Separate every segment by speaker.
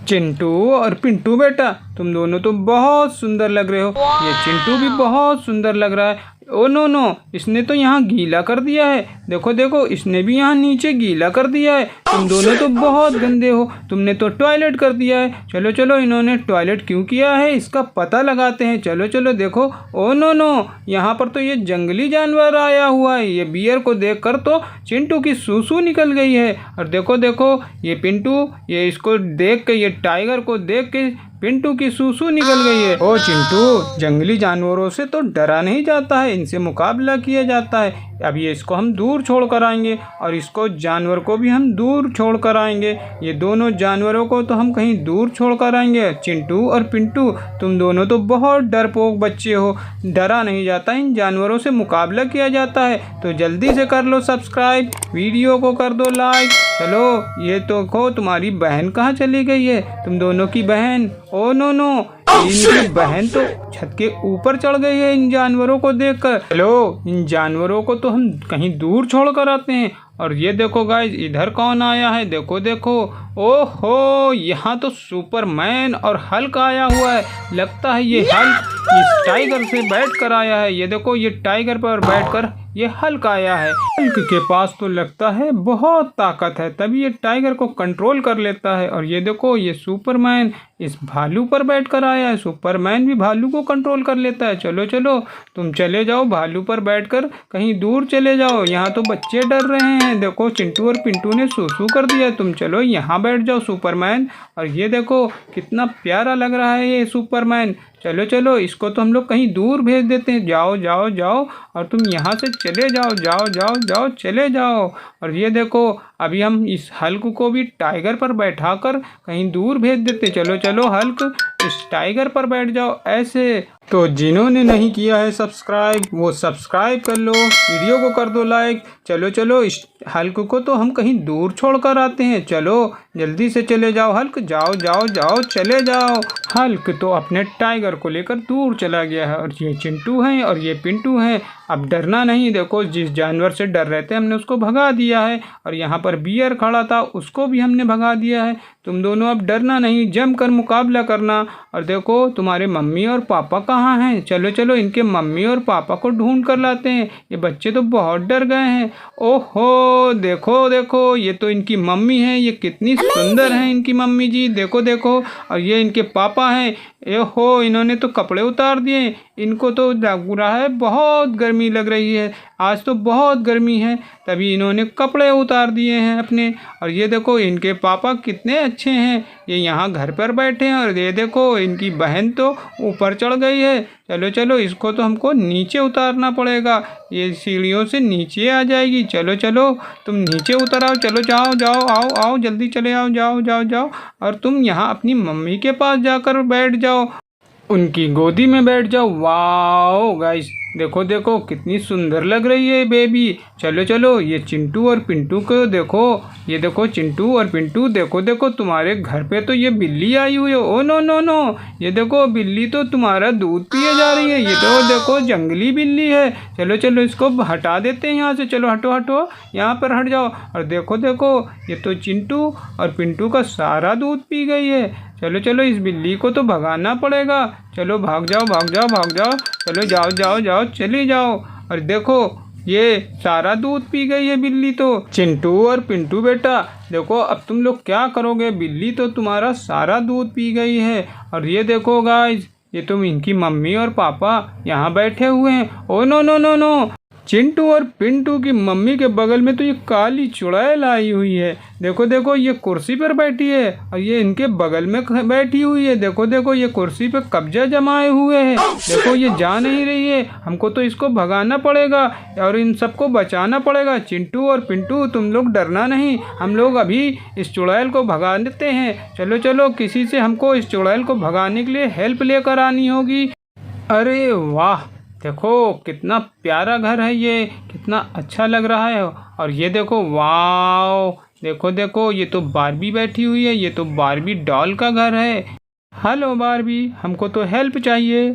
Speaker 1: चिंटू और पिंटू बेटा, तुम दोनों तो बहुत सुंदर लग रहे हो। ये चिंटू भी बहुत सुंदर लग रहा है। ओ नो नो, इसने तो यहाँ गीला कर दिया है। देखो देखो, इसने भी यहाँ नीचे गीला कर दिया है। तुम दोनों तो बहुत गंदे हो। तुमने तो टॉयलेट कर दिया है। चलो चलो, इन्होंने टॉयलेट क्यों किया है इसका पता लगाते हैं। चलो चलो देखो। ओ नो नो, यहाँ पर तो ये जंगली जानवर आया हुआ है। ये बियर को देख कर तो चिंटू की सूसू निकल गई है। और देखो देखो, ये पिंटू, ये इसको देख के, ये टाइगर को देख के पिंटू की सूसू निकल गई है। ओ चिंटू, जंगली जानवरों से तो डरा नहीं जाता है, इनसे मुकाबला किया जाता है। अब ये इसको हम दूर छोड़ कर आएंगे और इसको जानवर को भी हम दूर छोड़ कर आएंगे। ये दोनों जानवरों को तो हम कहीं दूर छोड़ कर आएंगे। चिंटू और पिंटू, तुम दोनों तो बहुत डरपोक बच्चे हो। डरा नहीं जाता, इन जानवरों से मुकाबला किया जाता है। तो जल्दी से कर लो सब्सक्राइब, वीडियो को कर दो लाइक। चलो, ये तो खो, तुम्हारी बहन कहाँ चली गई है? तुम दोनों की बहन। ओ नो नो, इनकी बहन तो छत के ऊपर चढ़ गई है इन जानवरों को देखकर। चलो, इन जानवरों को तो हम कहीं दूर छोड़ कर आते हैं। और ये देखो गाइस, इधर कौन आया है? देखो देखो, ओहो, यहाँ तो सुपरमैन और हल्क आया हुआ है। लगता है ये हल्क इस टाइगर से बैठ कर आया है। ये देखो, ये टाइगर पर बैठ कर ये हल्क आया है। हल्क के पास तो लगता है बहुत ताकत है, तभी ये टाइगर को कंट्रोल कर लेता है। और ये देखो, ये सुपरमैन इस भालू पर बैठकर आया है। सुपरमैन भी भालू को कंट्रोल कर लेता है। चलो चलो, तुम चले जाओ भालू पर बैठकर कहीं दूर चले जाओ। यहाँ तो बच्चे डर रहे हैं। देखो, चिंटू और पिंटू ने सूसू कर दिया। तुम चलो यहाँ बैठ जाओ सुपरमैन। और ये देखो, कितना प्यारा लग रहा है ये सुपरमैन। चलो चलो, इसको तो हम लोग कहीं दूर भेज देते हैं। जाओ जाओ जाओ, और तुम यहाँ से चले जाओ, जाओ जाओ जाओ, चले जाओ। और ये देखो, अभी हम इस हल्क को भी टाइगर पर बैठाकर कहीं दूर भेज देते। चलो चलो हल्क, इस टाइगर पर बैठ जाओ ऐसे। तो जिन्होंने नहीं किया है सब्सक्राइब, वो सब्सक्राइब कर लो, वीडियो को कर दो लाइक। चलो चलो, इस हल्क को तो हम कहीं दूर छोड़ कर आते हैं। चलो जल्दी से चले जाओ हल्क, जाओ जाओ जाओ, चले जाओ। हल्क तो अपने टाइगर को लेकर दूर चला गया है। और ये चिंटू हैं और ये पिंटू हैं। अब डरना नहीं। देखो, जिस जानवर से डर रहे थे हमने उसको भगा दिया है। और यहाँ पर बियर खड़ा था, उसको भी हमने भगा दिया है। तुम दोनों अब डरना नहीं, जमकर मुकाबला करना। और देखो, तुम्हारे मम्मी और पापा कहाँ हैं? चलो चलो, इनके मम्मी और पापा को ढूंढ कर लाते हैं। ये बच्चे तो बहुत डर गए हैं। ओहो, देखो देखो, ये तो इनकी मम्मी है। ये कितनी सुंदर है इनकी मम्मी जी, देखो देखो। और ये इनके पापा हैं। ओहो, इन्होंने तो कपड़े उतार दिए। इनको तो लग रहा है बहुत गर्मी लग रही है, आज तो बहुत गर्मी है, तभी इन्होंने कपड़े उतार दिए हैं अपने। और ये देखो, इनके पापा कितने अच्छे हैं। ये यहाँ घर पर बैठे हैं। और ये देखो, इनकी बहन तो ऊपर चढ़ गई है। चलो चलो, इसको तो हमको नीचे उतारना पड़ेगा। ये सीढ़ियों से नीचे आ जाएगी। चलो चलो, तुम नीचे उतर आओ। चलो जाओ जाओ, आओ आओ, जल्दी चले आओ, जाओ जाओ जाओ। और तुम यहाँ अपनी मम्मी के पास जाकर बैठ जाओ, उनकी गोदी में बैठ जाओ। वाओ गाइस, देखो देखो, कितनी सुंदर लग रही है बेबी। चलो चलो, ये चिंटू और पिंटू को देखो। ये देखो, चिंटू और पिंटू, देखो देखो, तुम्हारे घर पे तो ये बिल्ली आई हुई है। ओ नो नो नो, ये देखो, बिल्ली तो तुम्हारा दूध पिए जा रही है। ये तो देखो, जंगली बिल्ली है। चलो चलो, इसको हटा देते हैं यहाँ से। चलो हटो हटो, यहाँ पर हट जाओ। और देखो देखो, ये तो चिंटू और पिंटू का सारा दूध पी गई है। चलो चलो, इस बिल्ली को तो भगाना पड़ेगा। चलो भाग जाओ भाग जाओ भाग जाओ। चलो जाओ जाओ जाओ, चले जाओ। और देखो, ये सारा दूध पी गई है बिल्ली तो। चिंटू और पिंटू बेटा, देखो अब तुम लोग क्या करोगे? बिल्ली तो तुम्हारा सारा दूध पी गई है। और ये देखो गाइस, ये तुम इनकी मम्मी और पापा यहाँ बैठे हुए हैं। Oh no no no no, Chintu और पिंटू की मम्मी के बगल में तो ये काली चुड़ैल आई हुई है। देखो देखो, ये कुर्सी पर बैठी है और ये इनके बगल में बैठी हुई है। देखो देखो, ये कुर्सी पे कब्जा जमाए हुए हैं। देखो, ये जा नहीं रही है। हमको तो इसको भगाना पड़ेगा और इन सबको बचाना पड़ेगा। चिंटू और पिंटू, तुम लोग डरना नहीं, हम लोग अभी इस चुड़ैल को भगा देते हैं। चलो चलो, किसी से हमको इस चुड़ैल को भगाने के लिए हेल्प लेकर आनी होगी। अरे वाह, देखो कितना प्यारा घर है ये, कितना अच्छा लग रहा है। और ये देखो, वाओ, देखो देखो, ये तो बारबी बैठी हुई है। ये तो बारबी डॉल का घर है। हेलो बारबी, हमको तो हेल्प चाहिए।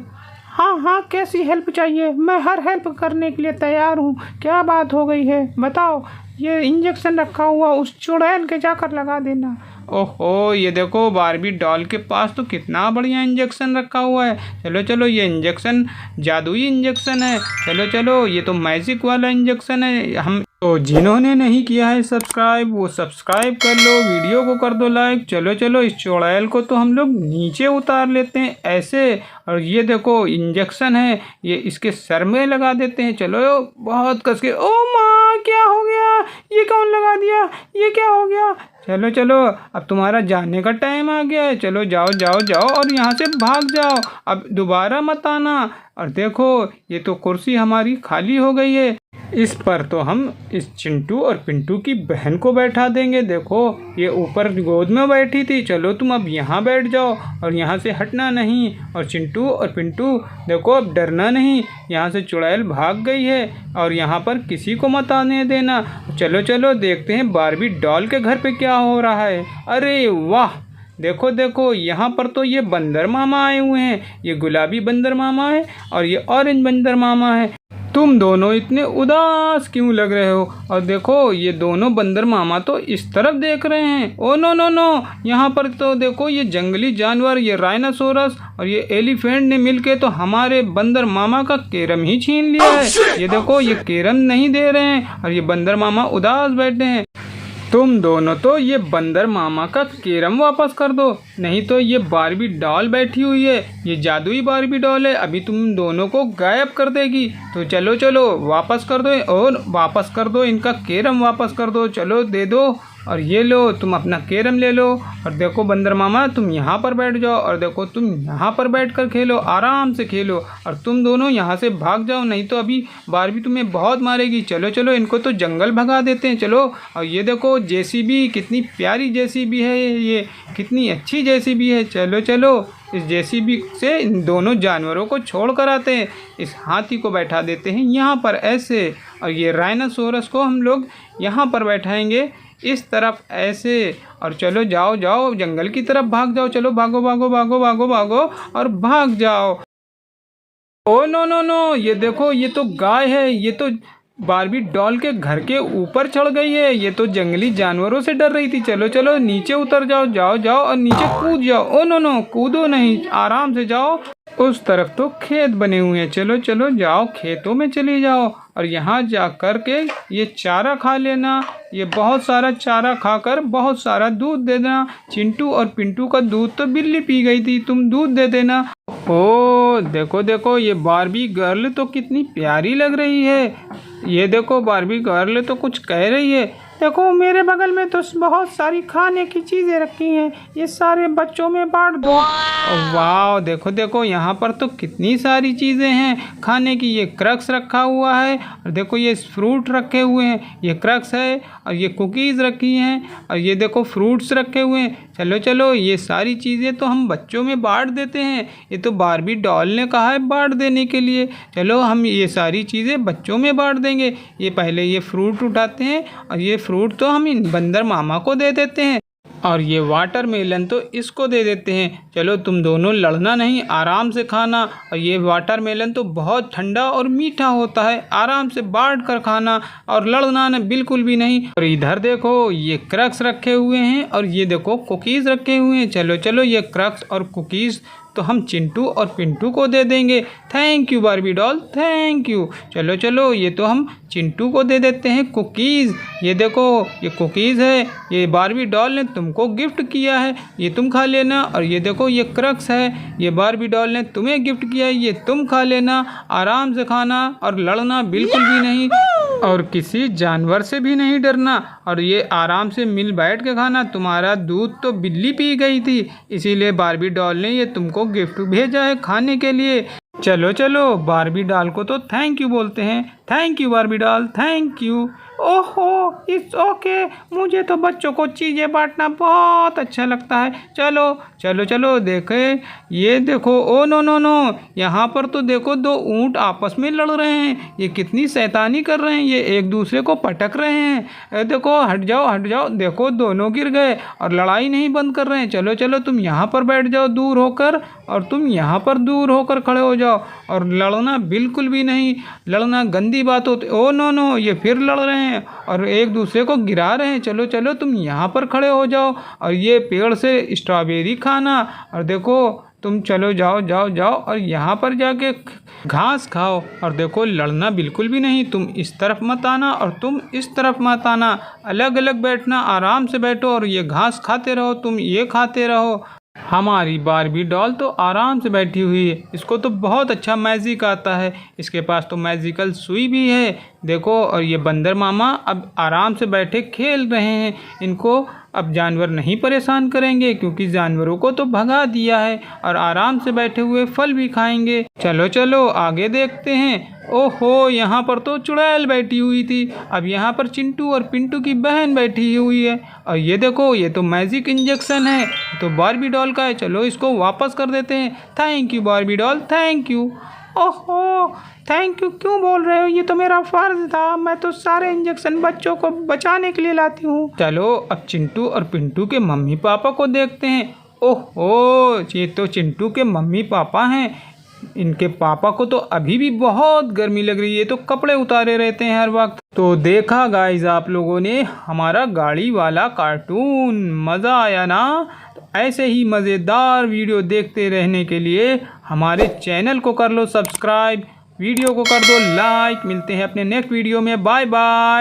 Speaker 2: हाँ हाँ, कैसी हेल्प चाहिए? मैं हर हेल्प करने के लिए तैयार हूँ। क्या बात हो गई है, बताओ।
Speaker 1: ये इंजेक्शन रखा हुआ उस चुड़ैल के जाकर लगा देना। ओहो, ये देखो बारबी डॉल के पास तो कितना बढ़िया इंजेक्शन रखा हुआ है। चलो चलो, ये इंजेक्शन जादुई इंजेक्शन है। चलो चलो, ये तो मैजिक वाला इंजेक्शन है। हम तो जिन्होंने नहीं किया है सब्सक्राइब, वो सब्सक्राइब कर लो, वीडियो को कर दो लाइक। चलो चलो, इस चुड़ैल को तो हम लोग नीचे उतार लेते हैं ऐसे। और ये देखो इंजेक्शन है, ये इसके सर में लगा देते हैं। चलो बहुत कस के। ओ माँ, क्या हो गया? ये कौन लगा दिया? ये क्या हो गया? चलो चलो, अब तुम्हारा जाने का टाइम आ गया है। चलो जाओ जाओ जाओ और यहाँ से भाग जाओ, अब दोबारा मत आना। और देखो, ये तो कुर्सी हमारी खाली हो गई है, इस पर तो हम इस चिंटू और पिंटू की बहन को बैठा देंगे। देखो, ये ऊपर गोद में बैठी थी। चलो तुम अब यहाँ बैठ जाओ और यहाँ से हटना नहीं। और चिंटू और पिंटू देखो, अब डरना नहीं, यहाँ से चुड़ैल भाग गई है और यहाँ पर किसी को मत आने देना। चलो चलो, देखते हैं बारबी डॉल के घर पे क्या हो रहा है। अरे वाह, देखो देखो, यहाँ पर तो ये बंदर मामा आए हुए हैं। ये गुलाबी बंदर मामा है और ये ऑरेंज बंदर मामा है। तुम दोनों इतने उदास क्यों लग रहे हो? और देखो, ये दोनों बंदर मामा तो इस तरफ देख रहे हैं। ओ नो नो नो, यहाँ पर तो देखो, ये जंगली जानवर, ये राइनासोरस और ये एलिफेंट ने मिलके तो हमारे बंदर मामा का कैरम ही छीन लिया है। ये देखो, ये कैरम नहीं दे रहे हैं और ये बंदर मामा उदास बैठे हैं। तुम दोनों तो ये बंदर मामा का कैरम वापस कर दो, नहीं तो ये बारबी डॉल बैठी हुई है, ये जादुई बारबी डॉल है, अभी तुम दोनों को गायब कर देगी। तो चलो चलो, वापस कर दो, और वापस कर दो, इनका कैरम वापस कर दो। चलो दे दो, और ये लो, तुम अपना कैरम ले लो। और देखो बंदर मामा, तुम यहाँ पर बैठ जाओ और देखो तुम यहाँ पर बैठकर खेलो, आराम से खेलो। और तुम दोनों यहाँ से भाग जाओ, नहीं तो अभी बारबी तुम्हें बहुत मारेगी। चलो चलो, इनको तो जंगल भगा देते हैं। चलो, और ये देखो जेसीबी, कितनी प्यारी जेसीबी है ये, कितनी अच्छी जेसीबी है। चलो चलो, इस जेसीबी से इन दोनों जानवरों को छोड़ कर आते हैं। इस हाथी को बैठा देते हैं यहाँ पर ऐसे, और ये राइनासोरस को हम लोग यहाँ पर बैठाएंगे इस तरफ ऐसे। और चलो जाओ जाओ, जंगल की तरफ भाग जाओ। चलो भागो भागो भागो भागो भागो और भाग जाओ। ओ नो नो नो, ये देखो, ये तो गाय है, ये तो बारबी डॉल के घर के ऊपर चढ़ गई है। ये तो जंगली जानवरों से डर रही थी। चलो चलो, नीचे उतर जाओ, जाओ जाओ और नीचे कूद जाओ। ओ नो नो, कूदो नहीं, आराम से जाओ। उस तरफ तो खेत बने हुए हैं। चलो चलो जाओ, खेतों में चले जाओ और यहाँ जा कर के ये चारा खा लेना। ये बहुत सारा चारा खाकर बहुत सारा दूध दे देना। चिंटू और पिंटू का दूध तो बिल्ली पी गई थी, तुम दूध दे देना। ओ देखो देखो, ये बारबी गर्ल तो कितनी प्यारी लग रही है। ये देखो, बारबी गर्ल तो कुछ कह रही है। देखो, मेरे बगल में तो बहुत सारी खाने की चीज़ें रखी हैं, ये सारे बच्चों में बांट दो। वाह, देखो देखो, यहाँ पर तो कितनी सारी चीज़ें हैं खाने की। ये क्रक्स रखा हुआ है और देखो ये फ्रूट रखे हुए हैं, ये क्रक्स है और ये कुकीज़ रखी हैं और ये देखो फ्रूट्स रखे हुए हैं। चलो चलो, ये सारी चीज़ें तो हम बच्चों में बांट देते हैं। ये तो बारबी डॉल ने कहा है बांट देने के लिए। चलो, हम ये सारी चीज़ें बच्चों में बांट देंगे। ये पहले ये फ्रूट उठाते हैं और ये फ्रूट तो हम इन बंदर मामा को दे देते हैं और ये वाटरमेलन तो इसको दे देते हैं। चलो, तुम दोनों लड़ना नहीं, आराम से खाना। और ये वाटरमेलन तो बहुत ठंडा और मीठा होता है, आराम से बांट कर खाना और लड़ना न बिल्कुल भी नहीं। और इधर देखो, ये क्रक्स रखे हुए हैं और ये देखो कुकीज़ रखे हुए हैं। चलो चलो, ये क्रक्स और कुकीज़ तो हम चिंटू और पिंटू को दे देंगे। Thank you Barbie doll, thank you. चलो चलो, ये तो हम चिंटू को दे देते हैं कुकीज़। ये देखो, ये कुकीज़ है, ये बारबी डॉल ने तुमको गिफ्ट किया है, ये तुम खा लेना। और ये देखो, ये क्रक्स है, ये बारबी डॉल ने तुम्हें गिफ्ट किया है, ये तुम खा लेना। आराम से खाना और लड़ना बिल्कुल भी नहीं और किसी जानवर से भी नहीं डरना। और ये आराम से मिल बैठ के खाना। तुम्हारा दूध तो बिल्ली पी गई थी, इसीलिए बारबी डॉल ने ये तुमको गिफ्ट भेजा है खाने के लिए। चलो चलो, बारबी डॉल को तो थैंक यू बोलते हैं। Thank you Barbie doll, thank you. ओहो, इट्स ओके, मुझे तो बच्चों को चीज़ें बांटना बहुत अच्छा लगता है। चलो चलो चलो, देखे, ये देखो, ओ नो नो नो, यहाँ पर तो देखो दो ऊँट आपस में लड़ रहे हैं। ये कितनी शैतानी कर रहे हैं, ये एक दूसरे को पटक रहे हैं। देखो, हट जाओ हट जाओ, देखो दोनों गिर गए और लड़ाई नहीं बंद कर रहे हैं। चलो चलो, तुम यहाँ पर बैठ जाओ दूर होकर और तुम यहाँ पर दूर होकर खड़े हो जाओ और लड़ना बिल्कुल भी नहीं, लड़ना गंदी बात होती। ओ नो नो, ये फिर लड़ रहे हैं। हैं और एक दूसरे को गिरा रहे हैं। चलो चलो तुम यहाँ पर खड़े हो जाओ और ये पेड़ से स्ट्रॉबेरी खाना, और देखो तुम चलो जाओ जाओ जाओ और यहाँ पर जाके घास खाओ। और देखो लड़ना बिल्कुल भी नहीं, तुम इस तरफ मत आना और तुम इस तरफ मत आना, अलग अलग बैठना, आराम से बैठो और ये घास खाते रहो, तुम ये खाते रहो। हमारी बारबी डॉल तो आराम से बैठी हुई है, इसको तो बहुत अच्छा मैजिक आता है, इसके पास तो मैजिकल सुई भी है देखो। और ये बंदर मामा अब आराम से बैठे खेल रहे हैं। इनको अब जानवर नहीं परेशान करेंगे क्योंकि जानवरों को तो भगा दिया है और आराम से बैठे हुए फल भी खाएंगे। चलो चलो आगे देखते हैं। ओहो, यहाँ पर तो चुड़ैल बैठी हुई थी, अब यहाँ पर चिंटू और पिंटू की बहन बैठी हुई है। और ये देखो ये तो मैजिक इंजेक्शन है, तो बारबी डॉल का है, चलो इसको वापस कर देते हैं। Thank you Barbie doll, thank you. ओहो, थैंक यू क्यों बोल रहे हो, ये तो मेरा फर्ज था, मैं तो सारे इंजेक्शन बच्चों को बचाने के लिए लाती हूँ। चलो अब चिंटू और पिंटू के मम्मी पापा को देखते हैं। ओहो, ये तो चिंटू के मम्मी पापा हैं। इनके पापा को तो अभी भी बहुत गर्मी लग रही है, तो कपड़े उतारे रहते हैं हर वक्त। तो देखा गाइस आप लोगों ने हमारा गाड़ी वाला कार्टून, मज़ा आया ना? तो ऐसे ही मज़ेदार वीडियो देखते रहने के लिए हमारे चैनल को कर लो सब्सक्राइब, वीडियो को कर दो लाइक। मिलते हैं अपने नेक्स्ट वीडियो में, बाय बाय।